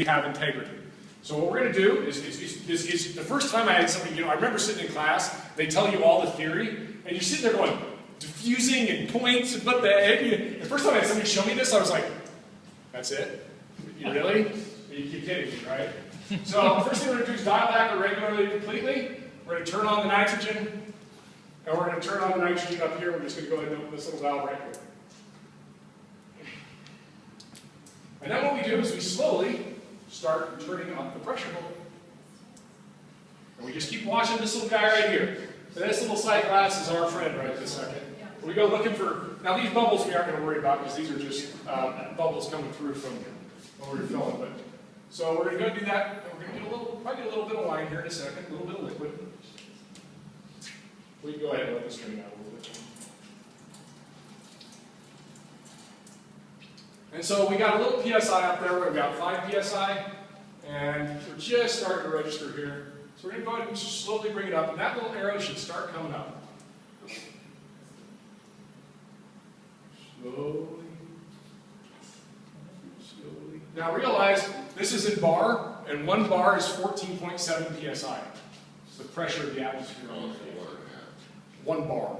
have integrity. So what we're going to do is the first time I had something, I remember sitting in class, they tell you all the theory, and you're sitting there going, diffusing and points, and what the heck? The first time I had somebody show me this, I was like, that's it? You really? You keep kidding me, right? So first thing we're going to do is dial back it regularly completely. We're going to turn on the nitrogen, and we're going to turn on the nitrogen up here. We're just going to go ahead and open this little valve right here. And then what we do is we slowly start turning up the pressure. And we just keep watching this little guy right here. So this little sight glass is our friend right this second. We go looking for, now these bubbles we aren't going to worry about because these are just bubbles coming through from when we were filling. But so we're going to go do that. And we're going to do probably a little bit of line here in a second, a little bit of liquid. We can go ahead and let this drain out a little bit. And so we got a little PSI up there. We've got 5 PSI, and we're just starting to register here. So we're going to go ahead and just slowly bring it up, and that little arrow should start coming up. Slowly. Slowly. Now realize this is in bar, and 1 bar is 14.7 PSI. It's the pressure of the atmosphere on the floor. 1 bar.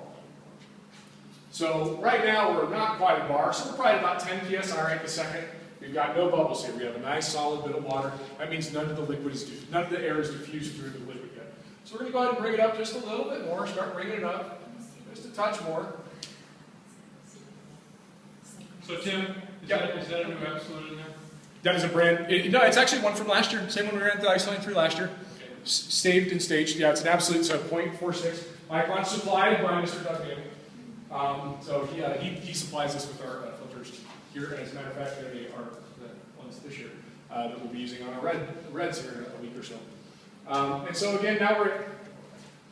So right now we're not quite a bar, so we're probably about 10 PSI right this second. We've got no bubbles here. We have a nice solid bit of water. That means none of the air is diffused through the liquid yet. So we're going to go ahead and bring it up just a little bit more. Start bringing it up just a touch more. So Tim, is that a new absolute in there? That is a brand. No, it's actually one from last year. Same one we ran the isolate through last year. Okay. Staved and staged. Yeah, it's an absolute. So 0.46 micron supplied by Mr. Doug Gamble. So he supplies us with our filters here, and as a matter of fact, they are the ones this year that we'll be using on our reds here in a week or so. And so again, now we're at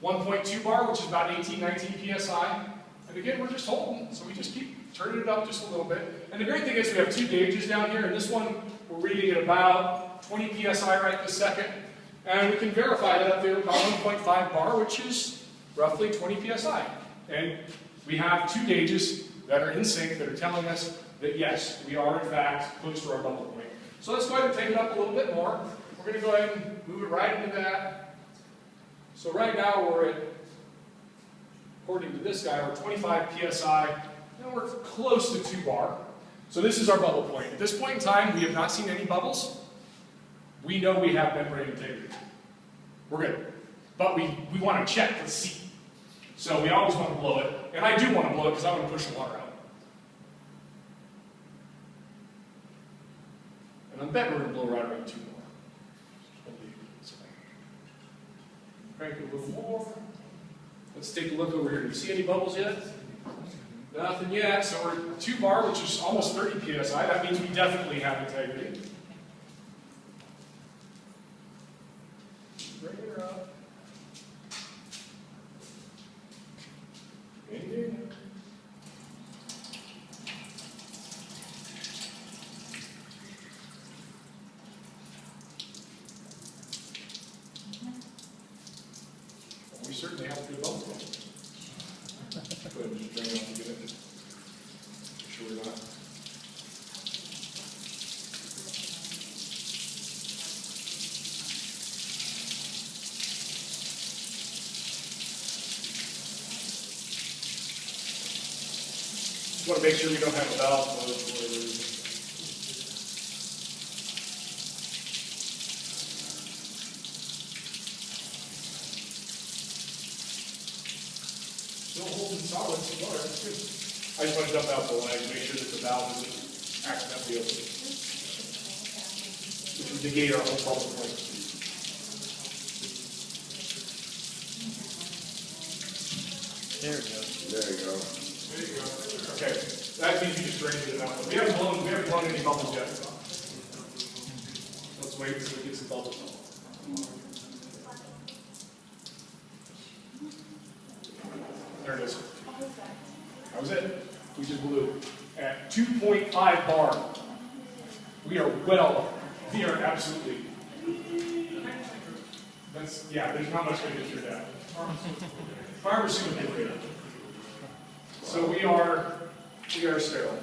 1.2 bar, which is about 18, 19 PSI. And again, we're just holding, so we just keep turning it up just a little bit. And the great thing is we have 2 gauges down here, and this one we're reading at about 20 PSI right this second. And we can verify that up there about 1.5 bar, which is roughly 20 PSI. And we have 2 gauges that are in sync that are telling us that yes, we are in fact close to our bubble point. So let's go ahead and take it up a little bit more. We're going to go ahead and move it right into that. So right now we're at, according to this guy, we're 25 PSI, and we're close to 2 bar. So this is our bubble point. At this point in time, we have not seen any bubbles. We know we have membrane integrity. We're good. But we want to check, let's see. So we always want to blow it, and I do want to blow it because I want to push the water out. And I bet we're going to blow right around 2 more. Crank it a little more. Let's take a look over here. Do you see any bubbles yet? Nothing yet. So we're at 2 bar, which is almost 30 PSI. That means we definitely have integrity. Bring her up. We certainly have to do both of them. Go ahead and just drain it off and get it. Make sure we're not. Just want to make sure we don't have a valve closed for whatever reason. Still holding solid so far, that's good. I just want to dump out the line to make sure that the valve isn't accidentally open, which would negate our whole bubble point. There it goes. There you go. There you go. Okay, that means you just drained it out. We haven't blown any bubbles yet. Let's wait until we get some bubbles. There it is. That was it. We just blew at 2.5 bar. We are we are absolutely. There's not much going to get through that. Pharmaceutical data. So we are sterile.